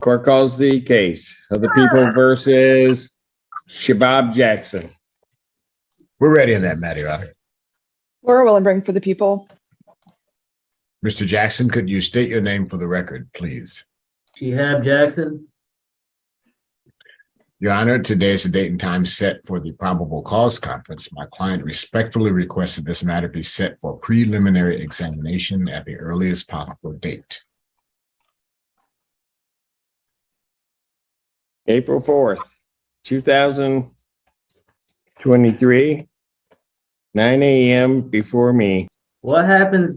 Court calls the case of the people versus Shabab Jackson. We're ready on that, Matter, Your Honor. Laura Willenbring for the people. Mr. Jackson, could you state your name for the record, please? Shihab Jackson. Your Honor, today is the date and time set for the probable cause conference. My client respectfully requested this matter be set for preliminary examination at the earliest possible date. April 4th, 2023, 9 a.m. before me. What happens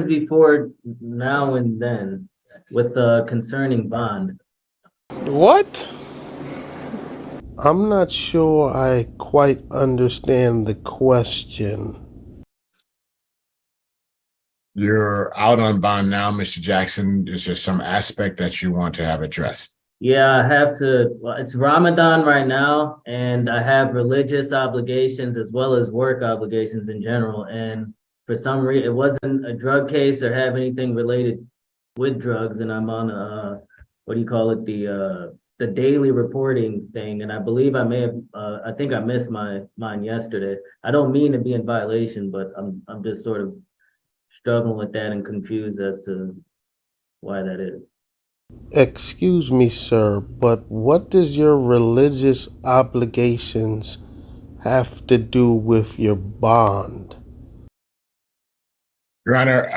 before now and then with concerning bond? What? I'm not sure I quite understand the question. You're out on bond now, Mr. Jackson. Is there some aspect that you want to have addressed? Yeah, I have to. Well, it's Ramadan right now, and I have religious obligations as well as work obligations in general. And for some reason, it wasn't a drug case or have anything related with drugs. And I'm on what do you call it? The daily reporting thing. And I believe I may have. I think I missed mine yesterday. I don't mean to be in violation, but I'm just sort of struggling with that and confused as to why that is. Excuse me, sir, but what does your religious obligations have to do with your bond? Your Honor,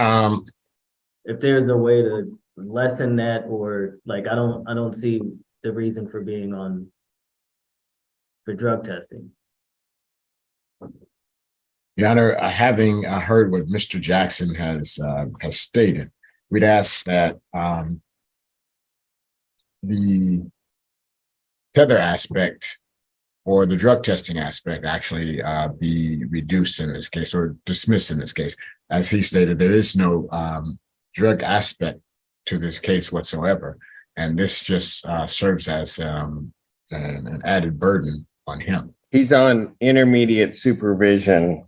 If there's a way to lessen that, or like I don't see the reason for being on for drug testing. Your Honor, having heard what Mr. Jackson has stated, we'd ask that the tether aspect or the drug testing aspect actually be reduced in this case or dismissed in this case. As he stated, there is no drug aspect to this case whatsoever, and this just serves as an added burden on him. He's on intermediate supervision.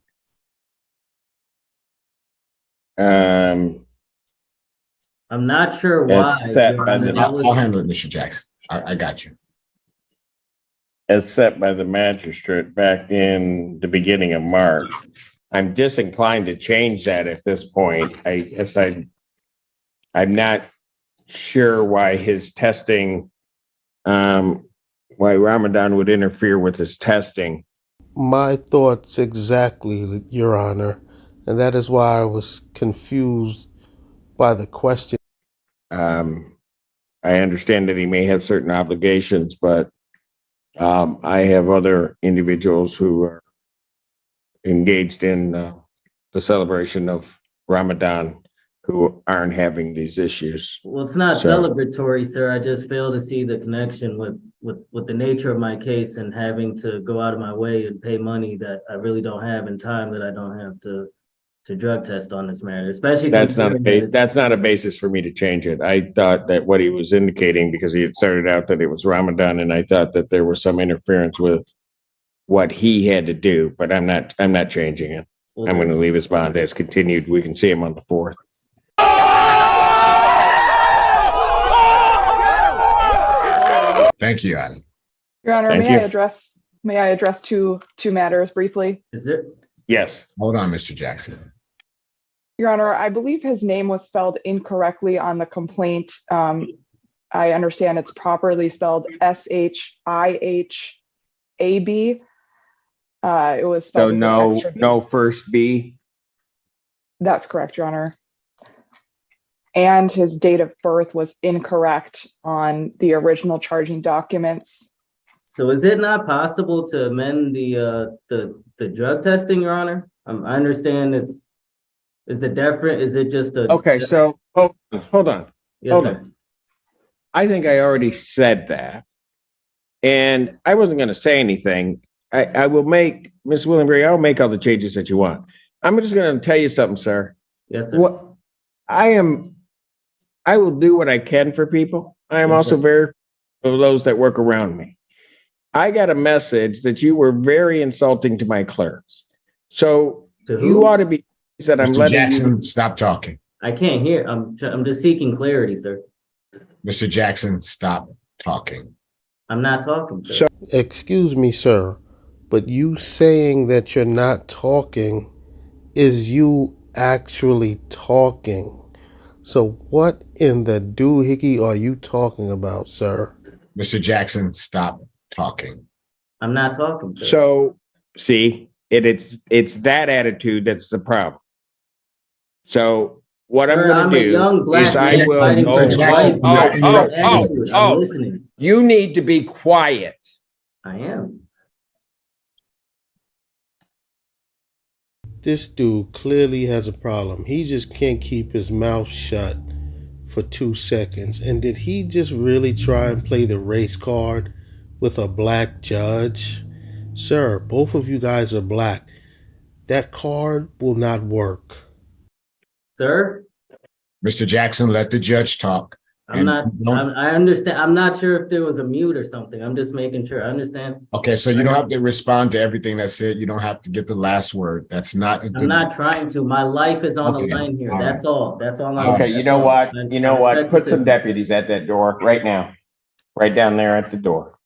I'm not sure why. I'll handle it, Mr. Jackson. I got you. As set by the magistrate back in the beginning of March. I'm disinclined to change that at this point. I guess I'm not sure why his testing, why Ramadan would interfere with his testing. My thoughts exactly, Your Honor, and that is why I was confused by the question. I understand that he may have certain obligations, but I have other individuals who are engaged in the celebration of Ramadan who aren't having these issues. Well, it's not celebratory, sir. I just fail to see the connection with the nature of my case and having to go out of my way and pay money that I really don't have and time that I don't have to drug test on this matter, especially that's not a basis for me to change it. I thought that what he was indicating, because he had started out that it was Ramadan, and I thought that there was some interference with what he had to do, but I'm not changing it. Well, I'm going to leave his bond as continued. We can see him on the 4th. Thank you, Adam. Your Honor, may I address two matters briefly? Is it? Yes. Hold on, Mr. Jackson. Your Honor, I believe his name was spelled incorrectly on the complaint. I understand it's properly spelled Shihab. It was spelled so no first B. That's correct, Your Honor. And his date of birth was incorrect on the original charging documents. So is it not possible to amend the drug testing, Your Honor? I understand is it just a okay? So hold on. Yes, hold sir. on. I think I already said that, and I wasn't going to say anything. I will make Ms. Willenbring. I'll make all the changes that you want. I'm just going to tell you something, sir. Yes, sir. What I will do what I can for people. I am also very for those that work around me. I got a message that you were very insulting to my clerks. So you ought to be that I'm Mr. letting Jackson, you stop talking. I can't hear. I'm just seeking clarity, sir. Mr. Jackson, stop talking. I'm not talking, sir. So- Excuse me, sir, but you saying that you're not talking is you actually talking. So what in the doohickey are you talking about, sir? Mr. Jackson, stop talking. I'm not talking, sir. So, see, it's that attitude that's the problem. So what I'm Sir, going I'm to a young do black is I man will. fighting for Mr. Jackson, white you're people. interrupting. I'm listening. You need to be quiet. I am. This dude clearly has a problem. He just can't keep his mouth shut for 2 seconds. And did he just really try and play the race card with a black judge? Sir, both of you guys are black. That card will not work. Sir, Mr. Jackson, let the judge talk. I'm not, Don't- I understand. I'm not sure if there was a mute or something. I'm just making sure. I understand. Okay, so you don't have to respond to everything that's said. You don't have to get the last word. That's not. I'm not trying to. My life is on the Okay, line here. all That's all. That's all I'm. Okay, you know what? You know what? respect Put the some system. deputies at that door right now, right down there at the door.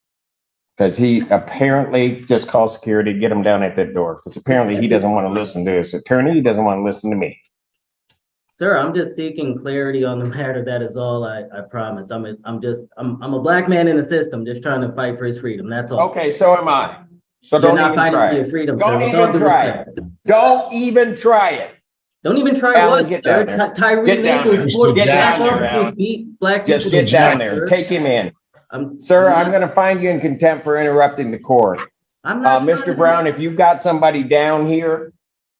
Because he apparently just called security, get him down at that door. Because apparently he doesn't want to listen to his attorney. He doesn't want to listen to me. Sir, I'm just seeking clarity on the matter. That is all. I promise. I'm a black man in the system, just trying to fight for his freedom. That's all. Okay, so am I. So You're don't not even fighting try for your it. freedom, Don't sir. With all even due try respect. Don't even try it. Don't even try Alan, what, get sir. down there. Tyree Get down Nichols, there. sports Get black down there, officers Alan. beat black Just people get to down death, there. sir. Take him in. I'm- Sir, I'm I'm not- going to find you in contempt for interrupting the court. I'm not trying Mr. to- Brown, if you've got somebody down here,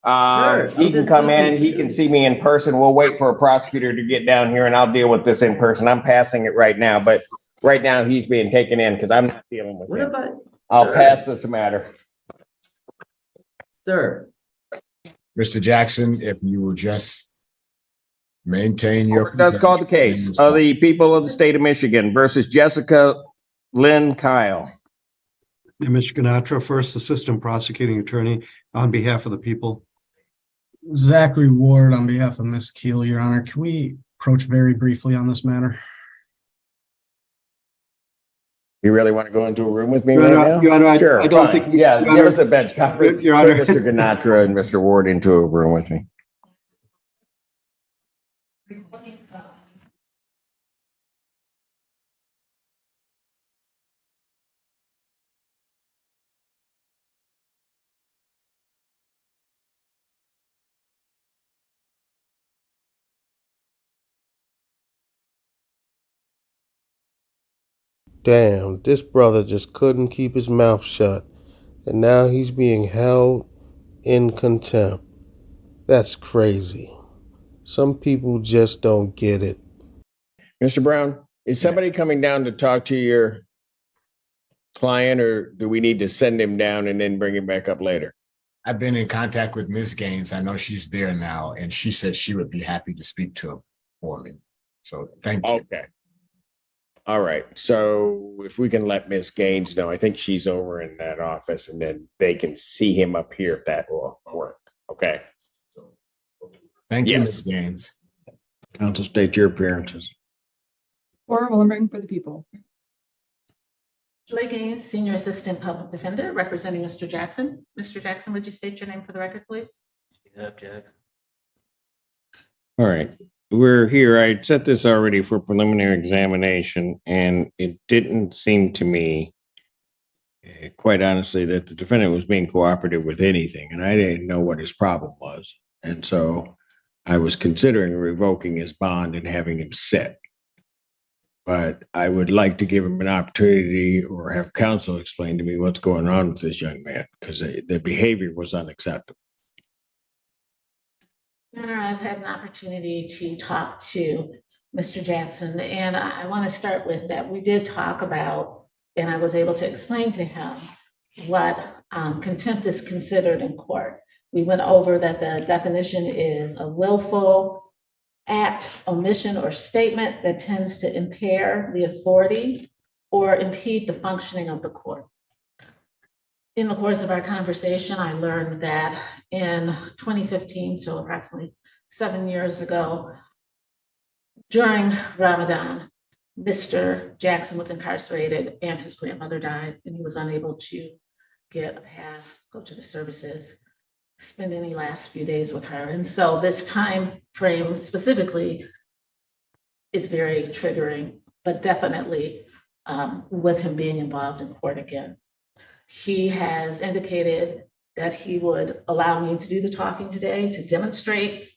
Sure, he I'm can just come in, seeking- he can see me in person. We'll wait for a prosecutor to get down here and I'll deal with this in person. I'm passing it right now, but right now he's being taken in because I'm not dealing with What him. if I, I'll sir. pass this matter. sir? Mr. Jackson, if you will just maintain your. Court does call the case of the people of the state of Michigan versus Jessica Lynn Kyle. And Mr. Ganatra, first Assistant Prosecuting Attorney on behalf of the people. Zachary Ward on behalf of Ms. Keel, Your Honor. Can we approach very briefly on this matter? You really want to go into a room with me Your right Honor, now? Your Honor, Sure, I don't fine. think. Yeah, Your give Honor, us a bench conference. Your Honor. Put Mr. Ganatra and Mr. Ward into a room with me. Damn, this brother just couldn't keep his mouth shut, and now he's being held in contempt. That's crazy. Some people just don't get it. Mr. Brown, is somebody coming down to talk to your client, or do we need to send him down and then bring him back up later? I've been in contact with Ms. Gaines. I know she's there now, and she said she would be happy to speak to him for me. So thank you. Okay. All right. So if we can let Miss Gaines know, I think she's over in that office, and then they can see him up here if that will work. Okay. Thank you, Yes. Ms. Gaines. Council, state your appearances. Or Willenbring for the people. Joy Gaines, Senior Assistant Public Defender, representing Mr. Jackson. Mr. Jackson, would you state your name for the record, please? Yep, Jackson. All right. We're here. I set this already for preliminary examination, and it didn't seem to me, quite honestly, that the defendant was being cooperative with anything, and I didn't know what his problem was. And so I was considering revoking his bond and having him sit. But I would like to give him an opportunity or have counsel explain to me what's going on with this young man, because the behavior was unacceptable. Your Honor, I've had an opportunity to talk to Mr. Jackson, and I want to start with that. We did talk about, and I was able to explain to him what contempt is considered in court. We went over that the definition is a willful act, omission, or statement that tends to impair the authority or impede the functioning of the court. In the course of our conversation, I learned that in 2015, so approximately 7 years ago, during Ramadan, Mr. Jackson was incarcerated and his grandmother died, and he was unable to get a pass, go to the services, spend any last few days with her. And so this time frame specifically is very triggering, but definitely with him being involved in court again. He has indicated that he would allow me to do the talking today to demonstrate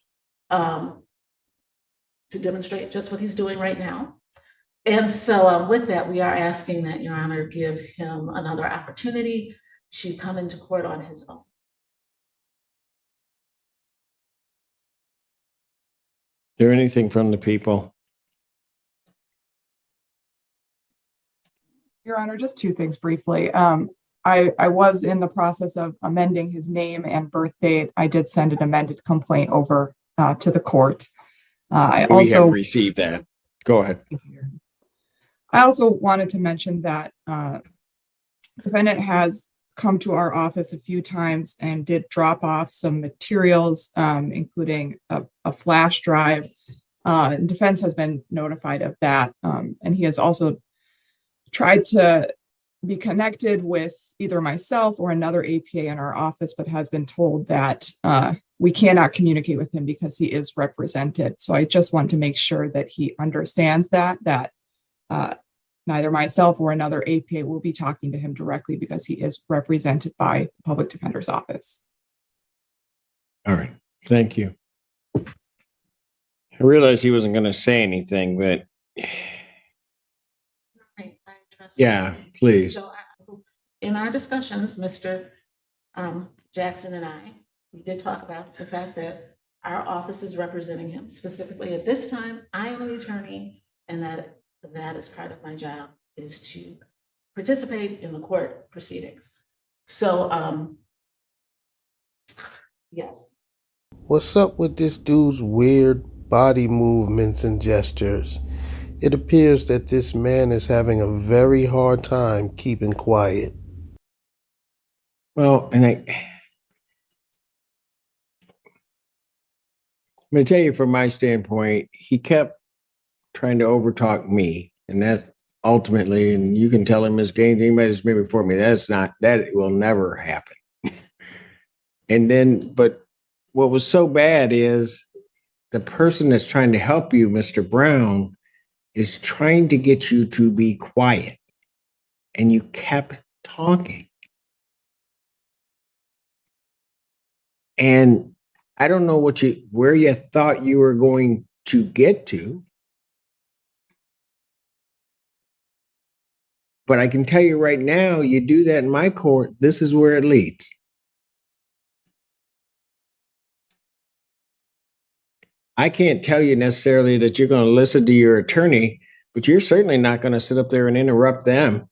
just what he's doing right now. And so with that, we are asking that Your Honor give him another opportunity to come into court on his own. Is there anything from the people? Your Honor, just two things briefly. I was in the process of amending his name and birth date. I did send an amended complaint over to the court. I We also have received that. Go ahead. I also wanted to mention that defendant has come to our office a few times and did drop off some materials, including a flash drive. Defense has been notified of that. And he has also tried to be connected with either myself or another APA in our office, but has been told that we cannot communicate with him because he is represented. So I just want to make sure that he understands that neither myself or another APA will be talking to him directly because he is represented by the public defender's office. All right. Thank you. I realized he wasn't going to say anything, but I trust yeah, you. please. So in our discussions, Mr. Jackson and I, we did talk about the fact that our office is representing him. Specifically at this time, I am the attorney, and that is part of my job, is to participate in the court proceedings. So, yes. What's up with this dude's weird body movements and gestures? It appears that this man is having a very hard time keeping quiet. Well, and I'm going to tell you from my standpoint, he kept trying to overtalk me, and that ultimately, and you can tell him Ms. Gaines, anybody that's been before me, that will never happen. And then, but what was so bad is the person that's trying to help you, Mr. Brown, is trying to get you to be quiet, and you kept talking. And I don't know where you thought you were going to get to, but I can tell you right now, you do that in my court, this is where it leads. I can't tell you necessarily that you're going to listen to your attorney, but you're certainly not going to sit up there and interrupt them.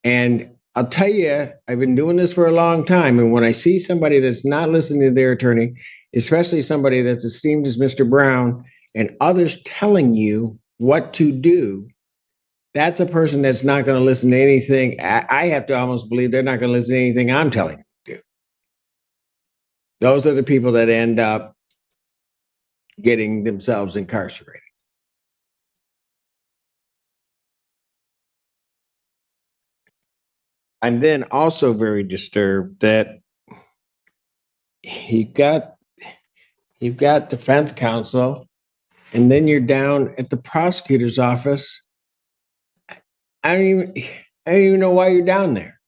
And I'll tell you, I've been doing this for a long time. And when I see somebody that's not listening to their attorney, especially somebody that's esteemed as Mr. Brown, and others telling you what to do, that's a person that's not going to listen to anything. I have to almost believe they're not going to listen to anything I'm telling them to do. Those are the people that end up getting themselves incarcerated. I'm then also very disturbed that you've got defense counsel, and then you're down at the prosecutor's office. I don't even know why you're down there.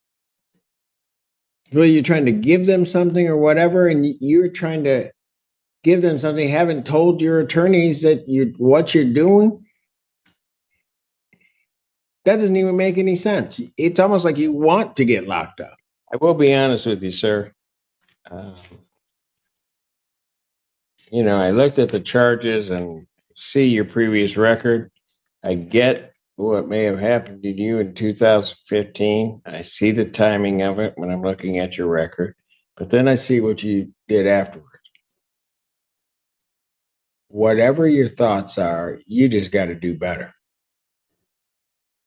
Well, you're trying to give them something or whatever, and you're trying to give them something, haven't told your attorneys that what you're doing. That doesn't even make any sense. It's almost like you want to get locked up. I will be honest with you, sir. I looked at the charges and see your previous record. I get what may have happened to you in 2015. I see the timing of it when I'm looking at your record, but then I see what you did afterwards. Whatever your thoughts are, you just got to do better.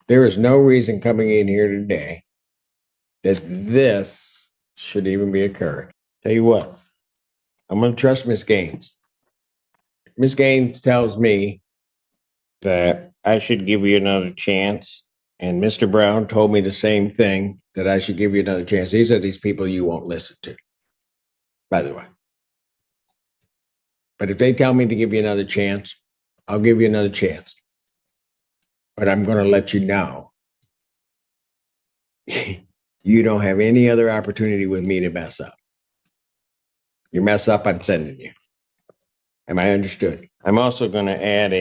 There is no reason coming in here today that this should even be occurring. Tell you what, I'm going to trust Ms. Gaines. Ms. Gaines tells me that I should give you another chance. And Mr. Brown told me the same thing, that I should give you another chance. These are these people you won't listen to, by the way. But if they tell me to give you another chance, I'll give you another chance. But I'm going to let you know. You don't have any other opportunity with me to mess up. You mess up, I'm sending you. Am I understood? I'm also going to add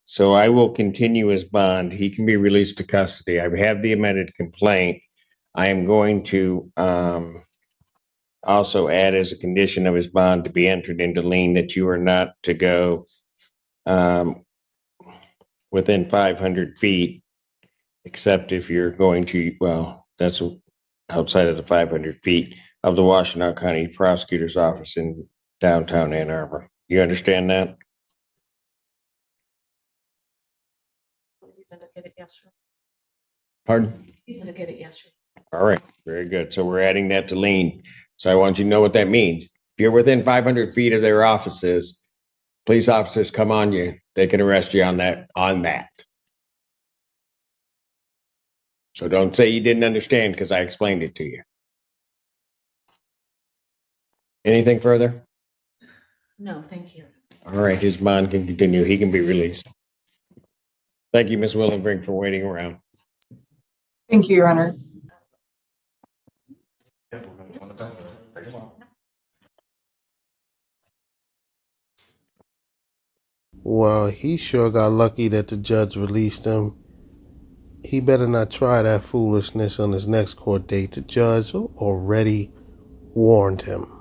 so I will continue his bond. He can be released to custody. I have the amended complaint. I am going to also add as a condition of his bond to be entered into lien that you are not to go within 500 feet, except if you're going to, well, that's outside of the 500 feet of the Washtenaw County Prosecutor's Office in downtown Ann Arbor. You understand that? He's indicated yes, sir. Pardon? He's indicated yes, sir. All right, very good. So we're adding that to lien. So I want you to know what that means. If you're within 500 feet of their offices, police officers come on you, they can arrest you on that. So don't say you didn't understand because I explained it to you. Anything further? No, thank you. All right, his bond can continue. He can be released. Thank you, Ms. Willenbrink, for waiting around. Thank you, Your Honor. Well, he sure got lucky that the judge released him. He better not try that foolishness on his next court date. The judge already warned him.